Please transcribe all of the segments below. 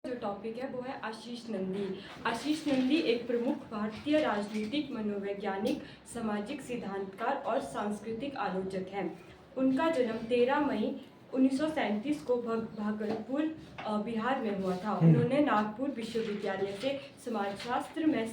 जो टॉपिक है वो है आशीष नंदी। आशीष नंदी एक प्रमुख भारतीय राजनीतिक, मनोवैज्ञानिक, सामाजिक सिद्धांतकार और सांस्कृतिक आलोचक हैं। उनका जन्म 13 मई 1937 को भागलपुर बिहार में हुआ था। उन्होंने नागपुर विश्वविद्यालय से समाजशास्त्र में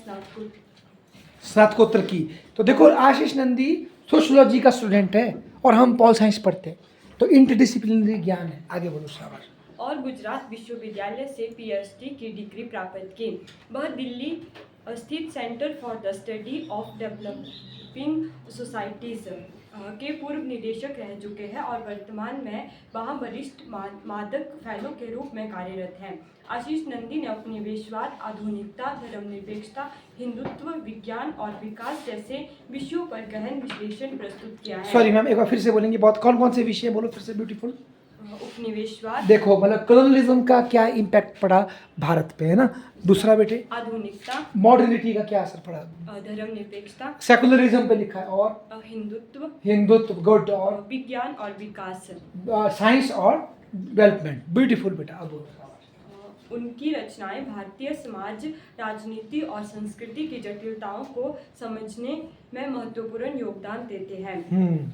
स्नातकोत्तर की। तो देखो आशीष नंदी सोशियोलॉजी का स्टूडेंट है और हम पॉल साइंस पढ़ते हैं, तो इंटरडिसिप्लिनरी ज्ञान है। आगे बोलो। शाबाश। और गुजरात विश्वविद्यालय से पीएचडी की डिग्री प्राप्त की। वह दिल्ली स्थित centre for the study of developing societies के पूर्व निदेशक रह चुके हैं और वर्तमान में वहाँ वरिष्ठ मादक फेलो के रूप में कार्यरत हैं। आशीष नंदी ने उपनिवेशवाद, आधुनिकता, धर्मनिरपेक्षता, हिंदुत्व, विज्ञान और विकास जैसे विषयों पर गहन विश्लेषण प्रस्तुत किया है। सॉरी मैम, एक बार फिर से बोलेंगे। बहुत कौन कौन से विषय बोलो फिर से, ब्यूटीफुल। उपनिवेशवाद, देखो मतलब कॉलोनियलिज्म का क्या इम्पैक्ट पड़ा भारत पे, है ना। दूसरा बेटे, आधुनिकता, मॉडर्निटी का क्या असर पड़ा, धर्मनिरपेक्षता, सेकुलरिज्म पे लिखा है, और हिंदुत्व, गुड, और विज्ञान और विकास, साइंस और डेवलपमेंट। ब्यूटीफुल बेटा। अब उनकी रचनाएं भारतीय समाज, राजनीति और संस्कृति की जटिलताओं को समझने में महत्वपूर्ण योगदान देते हैं।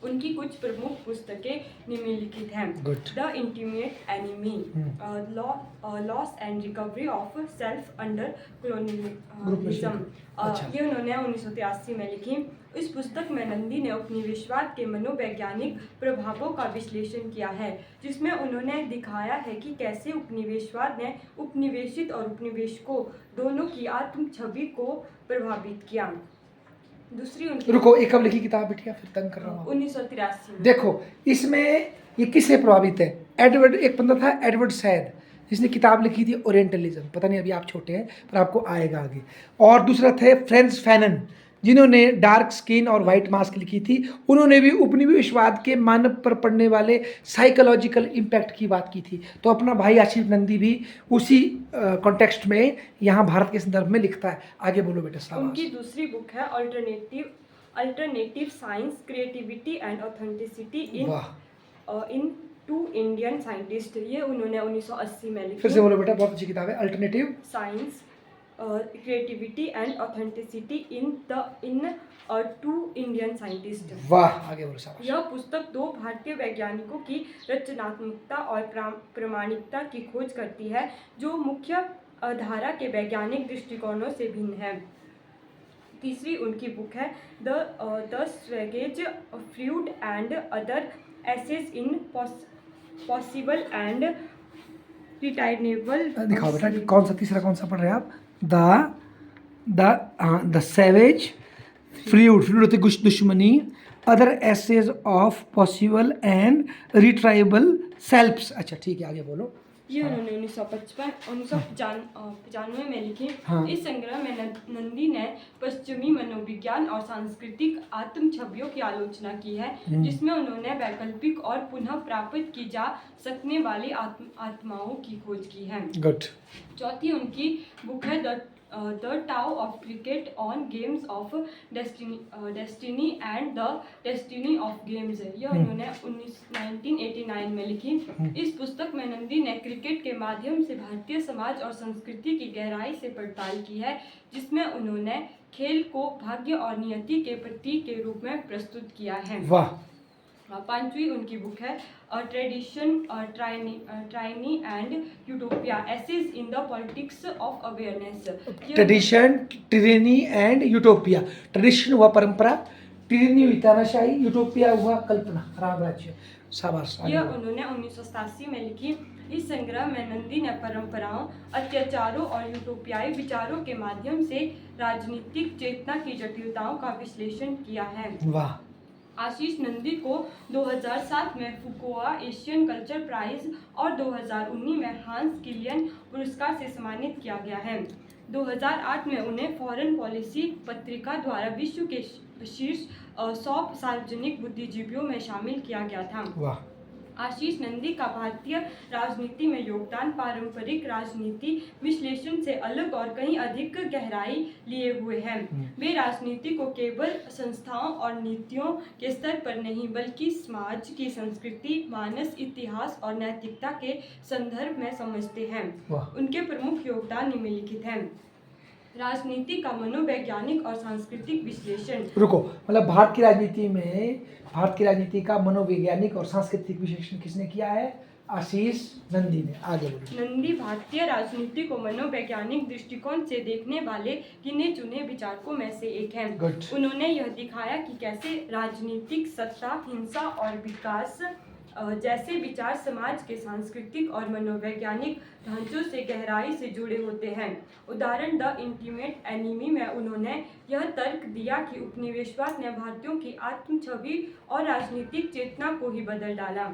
उनकी कुछ प्रमुख पुस्तकें निम्नलिखित हैं। The intimate enemy, loss and recovery of self under colonialism, ये उन्होंने 1983 में लिखी। इस पुस्तक में नंदी ने उपनिवेशवाद के मनोवैज्ञानिक प्रभावों का विश्लेषण किया है, जिसमें उन्होंने दिखाया है कि कैसे उपनिवेशवाद ने उपनिवेशित और उपनिवेशकों दोनों की आत्म छवि को प्रभावित किया। दूसरी उनकी, रुको, एक कब लिखी किताब बिटिया, फिर तंग कर रहा हूँ। 1983। देखो इसमें ये किससे प्रभावित है। एडवर्ड, एक बंदा था एडवर्ड सैड, जिसने किताब लिखी थी ओरिएंटलिज्म। पता नहीं अभी आप छोटे हैं पर आपको आएगा आगे। और दूसरा थे फ्रेंच फैनन, जिन्होंने डार्क स्किन और वाइट मास्क लिखी थी। उन्होंने भी उपनिवेशवाद के मानव पर पड़ने वाले साइकोलॉजिकल इम्पैक्ट की बात की थी। तो अपना भाई आशीष नंदी भी उसी कॉन्टेक्स्ट में यहाँ भारत के संदर्भ में लिखता है। आगे बोलो बेटा। साहब, उनकी दूसरी बुक है alternative science, creativity and authenticity in two Indian scientist. ये उन्होंने 1980 में लिखी। फिर से बोलो बेटा, बहुत अच्छी किताब है। Alternative science, creativity and authenticity in two Indian scientist. वाह, आगे बोलो। साहब, यह पुस्तक दो भारतीय वैज्ञानिकों की रचनात्मकता और प्रामाणिकता की खोज करती है, जो मुख्य धारा के वैज्ञानिक दृष्टिकोणों से भिन्न है। तीसरी उनकी बुक है द स्वैगेज, Freud and other essays in possible and retrievable. दिखाओ बेटा, कौन सा तीसरा कौन सा पढ़ रहे हैं आप। द सैवेज, फ्रूड होती दुश्मनी, other essays of possible and retrievable selfs. अच्छा ठीक है, आगे बोलो। ये उन्होंने 1995 में लिखी। इस संग्रह में नंदी ने पश्चिमी मनोविज्ञान और सांस्कृतिक आत्म छवियों की आलोचना की है, जिसमें उन्होंने वैकल्पिक और पुनः प्राप्त की जा सकने वाली आत्माओं की खोज की है। गुड। चौथी उनकी बुक है the tau of cricket on games of destiny and the destiny of games. यह उन्होंने 1989 में लिखी। इस पुस्तक में नंदी ने क्रिकेट के माध्यम से भारतीय समाज और संस्कृति की गहराई से पड़ताल की है, जिसमें उन्होंने खेल को भाग्य और नियति के प्रतीक के रूप में प्रस्तुत किया है। वाह। पांचवी उनकी बुक है tradition, tyranny and utopia, essays in the politics of awareness. Tradition, tyranny and utopia. Tradition हुआ परंपरा, टिरेनी हुई तानाशाही, यूटोपिया हुआ कल्पना, राम राज्य। शाबाश। यह उन्होंने 1987 में लिखी। इस संग्रह में नंदी ने परंपराओं, अत्याचारों और यूटोपियाई विचारों के माध्यम से राजनीतिक चेतना की जटिलताओं का विश्लेषण किया है। वाह। आशीष नंदी को 2007 में फुकुओका एशियन कल्चर प्राइज और 2019 में हांस किलियन पुरस्कार से सम्मानित किया गया है। 2008 में उन्हें फॉरेन पॉलिसी पत्रिका द्वारा विश्व के शीर्ष 100 सार्वजनिक बुद्धिजीवियों में शामिल किया गया था। वाह। आशीष नंदी का भारतीय राजनीति में योगदान पारंपरिक राजनीति विश्लेषण से अलग और कहीं अधिक गहराई लिए हुए है। वे राजनीति को केवल संस्थाओं और नीतियों के स्तर पर नहीं बल्कि समाज की संस्कृति, मानस, इतिहास और नैतिकता के संदर्भ में समझते हैं। उनके प्रमुख योगदान निम्नलिखित हैं। राजनीति का मनोवैज्ञानिक और सांस्कृतिक विश्लेषण। रुको, मतलब भारत की राजनीति का मनोवैज्ञानिक और सांस्कृतिक विश्लेषण किसने किया है? आशीष नंदी ने। आगे बोलिए। नंदी भारतीय राजनीति को मनोवैज्ञानिक दृष्टिकोण से देखने वाले गिने चुने विचारकों में से एक हैं। उन्होंने यह दिखाया कि कैसे राजनीतिक सत्ता, हिंसा और विकास जैसे विचार समाज के सांस्कृतिक और मनोवैज्ञानिक ढांचों से गहराई से जुड़े होते हैं। उदाहरण द इंटीमेट एनिमी में उन्होंने यह तर्क दिया कि उपनिवेशवाद ने भारतीयों की आत्म छवि और राजनीतिक चेतना को ही बदल डाला।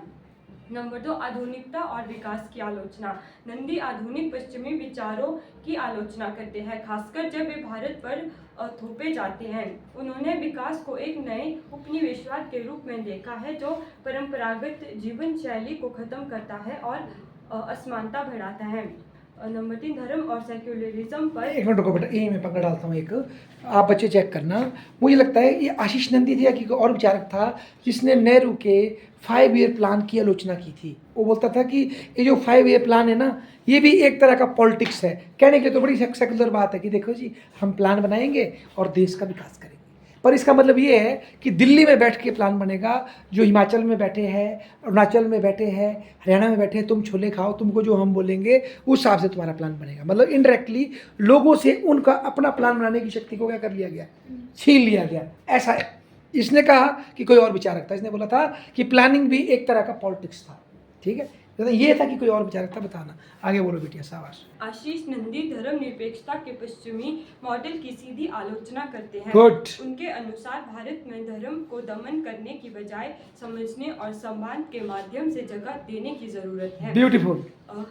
नंबर 2, आधुनिकता और विकास की आलोचना। नंदी आधुनिक पश्चिमी विचारों की आलोचना करते हैं, खासकर जब वे भारत पर थोपे जाते हैं। उन्होंने विकास को एक नए उपनिवेशवाद के रूप में देखा है जो परंपरागत जीवन शैली को खत्म करता है और असमानता बढ़ाता है। नंबर 3, धर्म और सेक्युलरिज्म पर। एक मिनट रुको बेटा, यही मैं पकड़ डालता हूँ एक, आप बच्चे चेक करना। मुझे लगता है ये आशीष नंदी थे या कि और विचारक था जिसने नेहरू के 5 ईयर प्लान की आलोचना की थी। वो बोलता था कि ये जो 5 ईयर प्लान है ना, ये भी एक तरह का पॉलिटिक्स है। कहने के तो बड़ी सेकुलर बात है कि देखो जी, हम प्लान बनाएंगे और देश का विकास करेंगे, पर इसका मतलब ये है कि दिल्ली में बैठ के प्लान बनेगा, जो हिमाचल में बैठे हैं, अरुणाचल में बैठे हैं, हरियाणा में बैठे हैं, तुम छोले खाओ, तुमको जो हम बोलेंगे उस हिसाब से तुम्हारा प्लान बनेगा। मतलब इनडायरेक्टली लोगों से उनका अपना प्लान बनाने की शक्ति को क्या कर लिया गया? छीन लिया गया। ऐसा है। इसने कहा कि कोई और विचारक था, इसने बोला था कि प्लानिंग भी एक तरह का पॉलिटिक्स था। ठीक है, तो ये था कि कोई और विचारक था। बताना, आगे बोलो बेटिया, शाबाश। आशीष नंदी धर्मनिरपेक्षता के पश्चिमी मॉडल की सीधी आलोचना करते हैं। गुड। उनके अनुसार भारत में धर्म को दमन करने की बजाय समझने और संवाद के माध्यम से जगह देने की जरूरत है। ब्यूटीफुल।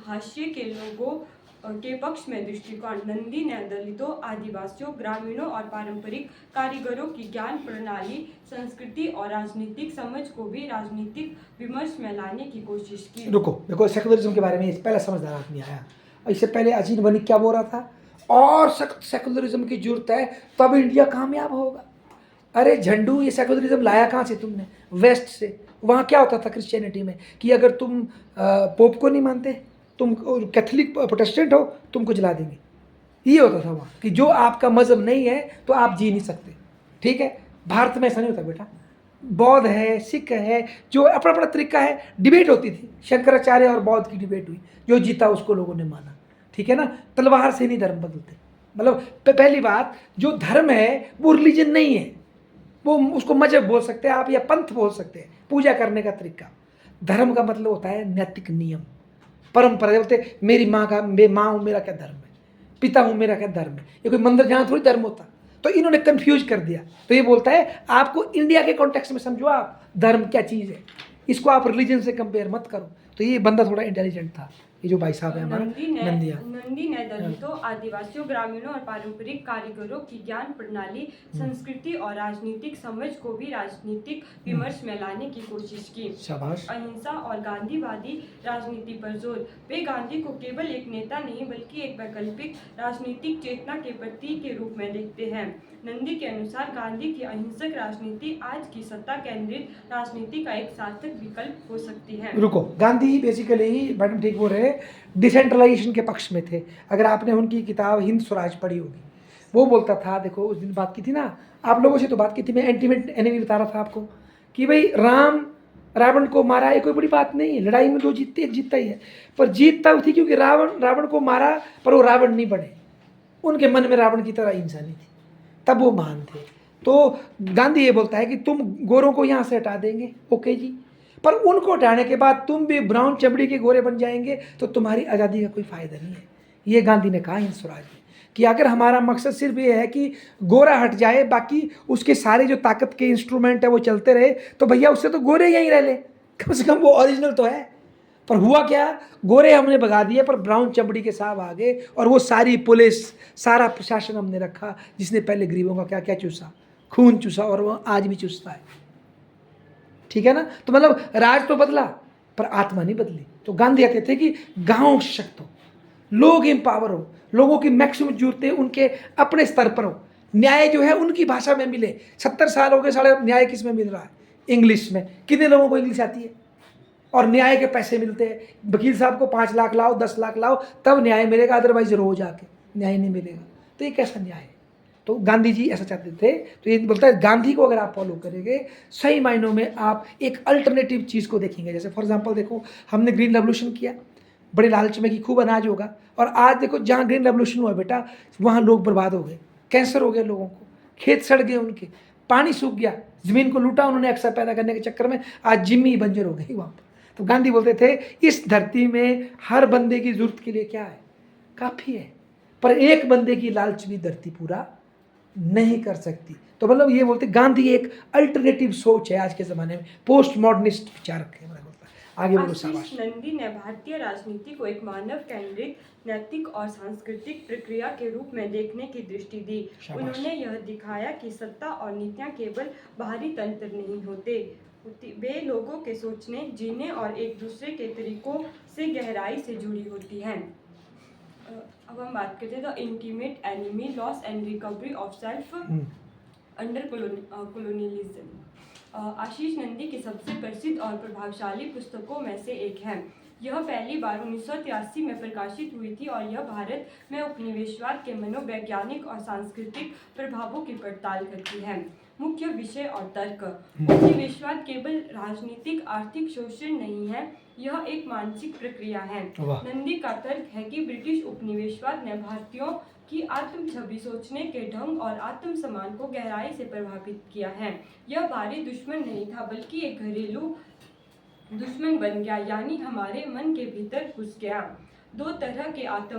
हाशिए के लोगों के पक्ष में दृष्टिकोण। नंदी ने दलितों, आदिवासियों, ग्रामीणों और पारंपरिक कारीगरों की ज्ञान प्रणाली, संस्कृति और राजनीतिक समझ को भी राजनीतिक विमर्श में लाने की कोशिश की। रुको, देखो सेकुलरिज्म के बारे में पहला समझदार आदमी आया। इससे पहले अजीत वनिक क्या बोल रहा था? और सख्त सेकुलरिज्म की जरूरत है तब इंडिया कामयाब होगा। अरे झंडू, ये सेकुलरिज्म लाया कहाँ से तुमने? वेस्ट से। वहाँ क्या होता था क्रिश्चियनिटी में कि अगर तुम पोप को नहीं मानते, तुम कैथोलिक प्रोटेस्टेंट हो, तुमको जला देंगे। ये होता था वहाँ कि जो आपका मजहब नहीं है तो आप जी नहीं सकते। ठीक है, भारत में ऐसा नहीं होता बेटा। बौद्ध है, सिख है, जो अपना अपना तरीका है। डिबेट होती थी, शंकराचार्य और बौद्ध की डिबेट हुई, जो जीता उसको लोगों ने माना। ठीक है ना, तलवार से नहीं धर्म बदलते। मतलब पहली बात, जो धर्म है वो रिलीजन नहीं है, वो उसको मजहब बोल सकते हैं आप या पंथ बोल सकते हैं, पूजा करने का तरीका। धर्म का मतलब होता है नैतिक नियम, परंपरा। बोलते मेरी माँ का, मैं माँ हूँ, मेरा क्या धर्म है, पिता हूँ, मेरा क्या धर्म है। ये कोई मंदिर जहाँ थोड़ी धर्म होता। तो इन्होंने कंफ्यूज कर दिया। तो ये बोलता है आपको इंडिया के कॉन्टेक्स्ट में समझो, आप धर्म क्या चीज़ है, इसको आप रिलीजन से कंपेयर मत करो। तो ये बंदा थोड़ा इंटेलिजेंट था, ये जो भाई साहब है हमारा नंदी ने दलितों, आदिवासियों, ग्रामीणों और पारंपरिक कारीगरों की ज्ञान प्रणाली, संस्कृति और राजनीतिक समझ को भी राजनीतिक विमर्श में लाने की कोशिश की। अहिंसा और गांधीवादी राजनीति पर जोर। वे गांधी को केवल एक नेता नहीं बल्कि एक वैकल्पिक राजनीतिक चेतना के प्रतीक के रूप में देखते हैं। नंदी के अनुसार गांधी की अहिंसक राजनीति आज की सत्ता केंद्रित राजनीति का एक सार्थक विकल्प हो सकती है। रुको, गांधी बेसिकली, मैडम ठीक बोल रहे, डिसेंट्रलाइजेशन के पक्ष में थे। अगर आपने उनकी किताब हिंद स्वराज पढ़ी होगी, वो बोलता था, देखो उस दिन बात की थी ना, आप लोगों से तो बात की थी, मैं एंटीमेट एनिमी बता रहा था आपको कि भाई राम रावण को मारा, ये कोई बड़ी बात नहीं है। लड़ाई में दो जीतते, एक जीतता ही है। पर जीत तब थी क्योंकि रावण को मारा, पर वो रावण नहीं बने। उनके मन में रावण की तरह इंसानी थी, तब वो महान थे। तो गांधी ये बोलता है कि तुम गोरों को यहाँ से हटा देंगे, ओके जी, पर उनको हटाने के बाद तुम भी ब्राउन चमड़ी के गोरे बन जाएंगे, तो तुम्हारी आज़ादी का कोई फ़ायदा नहीं है। ये गांधी ने कहा हिंद स्वराज में कि अगर हमारा मकसद सिर्फ ये है कि गोरा हट जाए, बाकी उसके सारे जो ताकत के इंस्ट्रूमेंट है वो चलते रहे, तो भैया उससे तो गोरे यहीं रह ले, कम से कम वो ओरिजिनल तो है। पर हुआ क्या, गोरे हमने भगा दिए, पर ब्राउन चमड़ी के साहब आ गए, और वो सारी पुलिस, सारा प्रशासन हमने रखा, जिसने पहले गरीबों का क्या क्या चूसा, खून चूसा, और वो आज भी चूसता है। ठीक है ना, तो मतलब राज तो बदला, पर आत्मा नहीं बदली। तो गांधी कहते थे कि गांव सशक्त हो, लोग एम्पावर हो, लोगों की मैक्सिमम जरूरतें उनके अपने स्तर पर हो, न्याय जो है उनकी भाषा में मिले। 70 साल हो गए साढ़े, न्याय किस में मिल रहा है? इंग्लिश में। कितने लोगों को इंग्लिश आती है? और न्याय के पैसे मिलते हैं। वकील साहब को 5 लाख लाओ, 10 लाख लाओ, तब न्याय मिलेगा, अदरवाइज रोज आके न्याय नहीं मिलेगा। तो ये कैसा न्याय है? तो गांधी जी ऐसा चाहते थे। तो ये बोलता है गांधी को अगर आप फॉलो करेंगे, सही मायनों में आप एक अल्टरनेटिव चीज़ को देखेंगे। जैसे फॉर एग्जांपल देखो, हमने ग्रीन रेवोल्यूशन किया, बड़े लालच में कि खूब अनाज होगा, और आज देखो जहाँ ग्रीन रेवोल्यूशन हुआ बेटा, वहाँ लोग बर्बाद हो गए, कैंसर हो गया लोगों को, खेत सड़ गए उनके, पानी सूख गया, जमीन को लूटा उन्होंने एक्स्ट्रा पैदा करने के चक्कर में, आज जिम्मी बंजर हो गई वहाँ पर। तो गांधी बोलते थे इस धरती में हर बंदे की जरूरत के लिए क्या है? काफ़ी है, पर एक बंदे की लालच भी धरती पूरा नहीं कर सकती। तो मतलब ये बोलते गांधी एक अल्टरनेटिव सोच है आज के ज़माने में, पोस्ट मॉडर्निस्ट विचार रखे। आगे बोलो। आशीष नंदी ने भारतीय राजनीति को एक मानव केंद्रित, नैतिक और सांस्कृतिक प्रक्रिया के रूप में देखने की दृष्टि दी। उन्होंने यह दिखाया कि सत्ता और नीतियां केवल बाहरी तंत्र नहीं होते, वे लोगों के सोचने, जीने और एक दूसरे के तरीकों से गहराई से जुड़ी होती हैं। अब हम बात करते हैं the intimate enemy, loss and recovery of self under colonialism. Ashis Nandy की सबसे प्रसिद्ध और प्रभावशाली पुस्तकों में से एक है। यह पहली बार 1983 में प्रकाशित हुई थी और यह भारत में उपनिवेशवाद के मनोवैज्ञानिक और सांस्कृतिक प्रभावों की पड़ताल करती है। मुख्य विषय और तर्क। उपनिवेशवाद केवल राजनीतिक आर्थिक शोषण नहीं है, यह एक मानसिक प्रक्रिया है। नंदी का तर्क है कि ब्रिटिश उपनिवेशवाद ने भारतीयों की आत्म छवि, सोचने के ढंग और आत्म सम्मान को गहराई से प्रभावित किया है। यह बाहरी दुश्मन नहीं था, बल्कि एक घरेलू दुश्मन बन गया, यानी हमारे मन के भीतर घुस गया। दो तरह के आत्म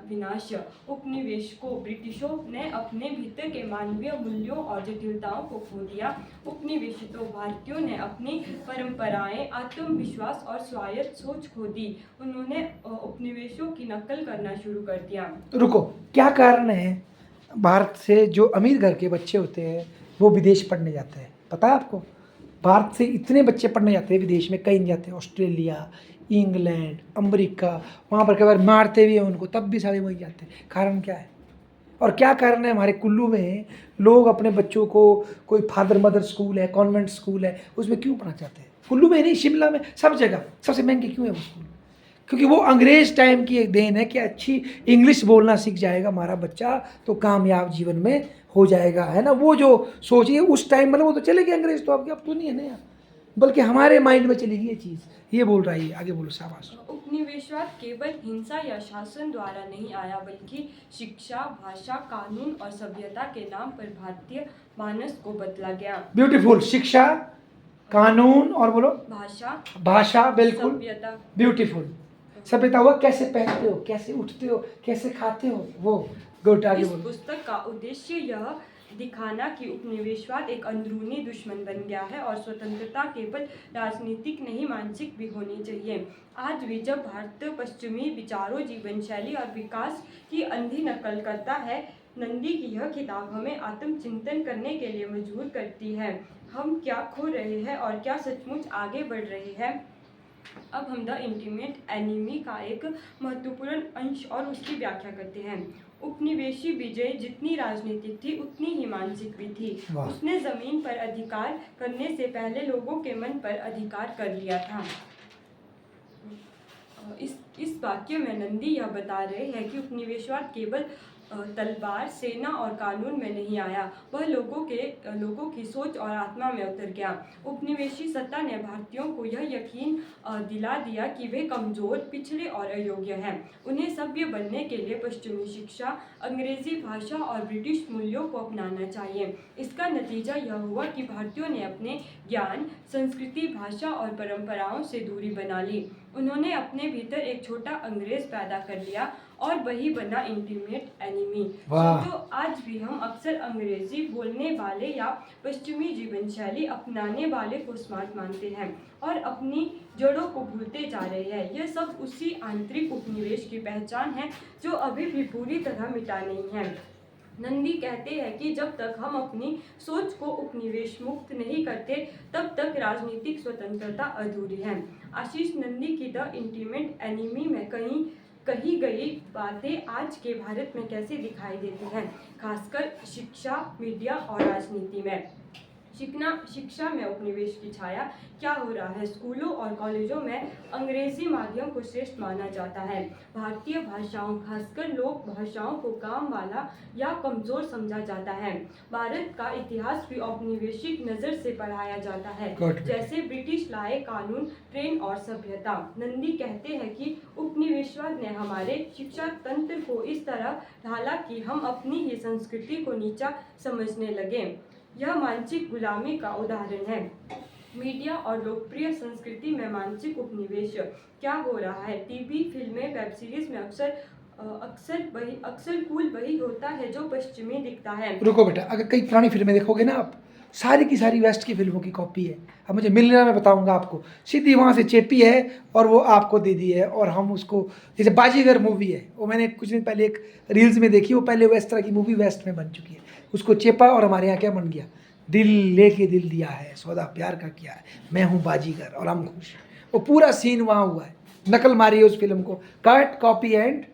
विनाश। उपनिवेशकों, ब्रिटिशों ने अपने भीतर के मानवीय मूल्यों और जटिलताओं को खो दिया। उपनिवेशितों, भारतीयों ने अपनी परंपराएं, आत्मविश्वास और स्वायत्त सोच खो दी। उन्होंने उपनिवेशों की नकल करना शुरू कर दिया। रुको, क्या कारण है भारत से जो अमीर घर के बच्चे होते हैं वो विदेश पढ़ने जाते हैं? पता है आपको? भारत से इतने बच्चे पढ़ने जाते हैं विदेश में, कहीं नहीं जाते, ऑस्ट्रेलिया, इंग्लैंड, अमेरिका, वहाँ पर कई बार मारते भी हैं उनको, तब भी सारे वहीं जाते हैं। कारण क्या है? और क्या कारण है हमारे कुल्लू में लोग अपने बच्चों को, कोई फादर मदर स्कूल है, कॉन्वेंट स्कूल है, उसमें क्यों पढ़ना चाहते हैं? कुल्लू में नहीं, शिमला में, सब जगह सबसे महंगे क्यों है वो स्कूल? क्योंकि वो अंग्रेज टाइम की एक देन है कि अच्छी इंग्लिश बोलना सीख जाएगा हमारा बच्चा तो कामयाब जीवन में हो जाएगा, है ना। वो जो सोचिए उस टाइम, मतलब वो तो चले गए अंग्रेज, तो अब तो नहीं है ना, बल्कि हमारे माइंड में चली गई ये चीज़। ये बोल रहा है, आगे बोलो। शाबाश। उपनिवेशवाद केवल हिंसा या शासन द्वारा नहीं आया, बल्कि शिक्षा, भाषा, कानून और सभ्यता के नाम पर भारतीय मानस को बदला गया। ब्यूटीफुल। शिक्षा, कानून और बोलो भाषा, बिल्कुल सभ्यता। ब्यूटीफुल। सभ्यता हुआ कैसे पहनते हो, कैसे उठते हो, कैसे खाते हो, वो गुड। आगे बोलो। इस पुस्तक का उद्देश्य यह दिखाना कि उपनिवेशवाद एक अंदरूनी दुश्मन बन गया है और स्वतंत्रता केवल राजनीतिक नहीं, मानसिक भी होनी चाहिए। आज भी जब भारत पश्चिमी विचारों, जीवन शैली और विकास की अंधी नकल करता है, नंदी की यह किताब हमें आत्मचिंतन करने के लिए मजबूर करती है। हम क्या खो रहे हैं और क्या सचमुच आगे बढ़ रहे हैं। अब हम द इंटीमेट एनिमी का एक महत्वपूर्ण अंश और उसकी व्याख्या करते हैं। उपनिवेशी विजय जितनी राजनीतिक थी उतनी ही मानसिक भी थी। उसने जमीन पर अधिकार करने से पहले लोगों के मन पर अधिकार कर लिया था। इस वाक्य में नंदी यह बता रहे हैं कि उपनिवेशवाद केवल तलवार, सेना और कानून में नहीं आया, वह लोगों की सोच और आत्मा में उतर गया। उपनिवेशी सत्ता ने भारतीयों को यह यकीन दिला दिया कि वे कमजोर, पिछड़े और अयोग्य हैं। उन्हें सभ्य बनने के लिए पश्चिमी शिक्षा, अंग्रेजी भाषा और ब्रिटिश मूल्यों को अपनाना चाहिए। इसका नतीजा यह हुआ कि भारतीयों ने अपने ज्ञान, संस्कृति, भाषा और परंपराओं से दूरी बना ली। उन्होंने अपने भीतर एक छोटा अंग्रेज पैदा कर लिया और वही बना इंटीमेट एनिमी। तो आज भी हम अक्सर अंग्रेजी बोलने वाले या पश्चिमी जीवन शैली अपनाने वाले को स्मार्ट मानते हैं और अपनी जड़ों को भूलते जा रहे हैं। यह सब उसी आंतरिक उपनिवेश की पहचान है जो अभी भी पूरी तरह मिटा नहीं है। नंदी कहते हैं कि जब तक हम अपनी सोच को उपनिवेश मुक्त नहीं करते, तब तक राजनीतिक स्वतंत्रता अधूरी है। आशीष नंदी की द इंटीमेट एनिमी में कही गई बातें आज के भारत में कैसे दिखाई देती हैं, खासकर शिक्षा, मीडिया और राजनीति में। शिक्षा में उपनिवेश की छाया क्या हो रहा है। स्कूलों और कॉलेजों में अंग्रेजी माध्यम को श्रेष्ठ माना जाता है। भारतीय भाषाओं, खासकर लोक भाषाओं को काम वाला या कमजोर समझा जाता है। भारत का इतिहास भी औपनिवेशिक नज़र से पढ़ाया जाता है, जैसे ब्रिटिश लाए कानून, ट्रेन और सभ्यता। नंदी कहते हैं कि उपनिवेशवाद ने हमारे शिक्षा तंत्र को इस तरह ढाला कि हम अपनी ही संस्कृति को नीचा समझने लगे। यह मानसिक गुलामी का उदाहरण है। मीडिया और लोकप्रिय संस्कृति में मानसिक उपनिवेश क्या हो रहा है। टीवी, फिल्में, वेब सीरीज में अक्सर कूल वही होता है जो पश्चिमी दिखता है। रुको बेटा, अगर कई पुरानी फिल्में देखोगे ना आप, सारी की सारी वेस्ट की फिल्मों की कॉपी है। अब मुझे मिलना, मैं बताऊंगा आपको, सीधी वहाँ से चेपी है और वो आपको दे दी है। और हम उसको, जैसे बाजीगर मूवी है, वो मैंने कुछ दिन पहले एक रील्स में देखी, वो पहले वेस्ट तरह की मूवी वेस्ट में बन चुकी है, उसको चेपा और हमारे यहाँ क्या बन गया, दिल लेके दिल दिया है, सौदा प्यार का किया है, मैं हूँ बाजीगर और हम खुश। वो पूरा सीन वहाँ हुआ है, नकल मारी है उस फिल्म को, कट, कॉपी एंड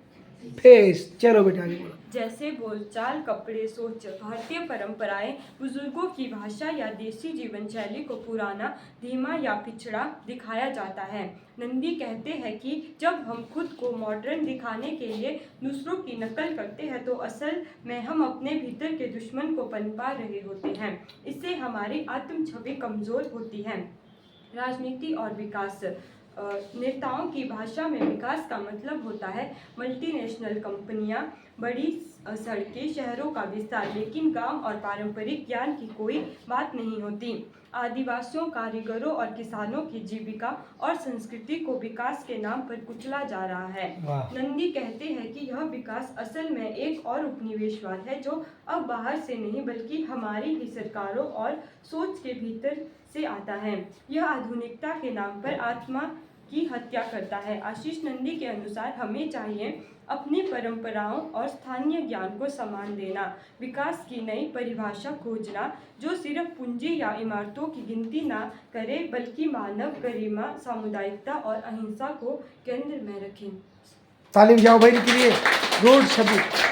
पेस्ट। चलो बेटा आगे बोलो। जैसे बोलचाल, कपड़े, सोच, भारतीय परंपराएं, बुजुर्गों की भाषा या देसी जीवन शैली को पुराना, धीमा या पिछड़ा दिखाया जाता है। नंदी कहते हैं कि जब हम खुद को मॉडर्न दिखाने के लिए दूसरों की नकल करते हैं तो असल में हम अपने भीतर के दुश्मन को पनपा रहे होते हैं। इससे हमारी आत्म छवि कमजोर होती है। राजनीति और विकास। नेताओं की भाषा में विकास का मतलब होता है मल्टीनेशनल कंपनियां, बड़ी सड़कें, शहरों का विस्तार, लेकिन गांव और पारंपरिक ज्ञान की कोई बात नहीं होती। आदिवासियों, कारीगरों और किसानों की जीविका और संस्कृति को विकास के नाम पर कुचला जा रहा है। नंदी कहते हैं कि यह विकास असल में एक और उपनिवेशवाद है जो अब बाहर से नहीं बल्कि हमारी ही सरकारों और सोच के भीतर से आता है। यह आधुनिकता के नाम पर आत्मा की हत्या करता है। आशीष नंदी के अनुसार हमें चाहिए अपनी परंपराओं और स्थानीय ज्ञान को सम्मान देना, विकास की नई परिभाषा खोजना जो सिर्फ पूंजी या इमारतों की गिनती ना करे बल्कि मानव गरिमा, सामुदायिकता और अहिंसा को केंद्र में रखें। ताली बजाओ भाई के लिए। गुड शब्द।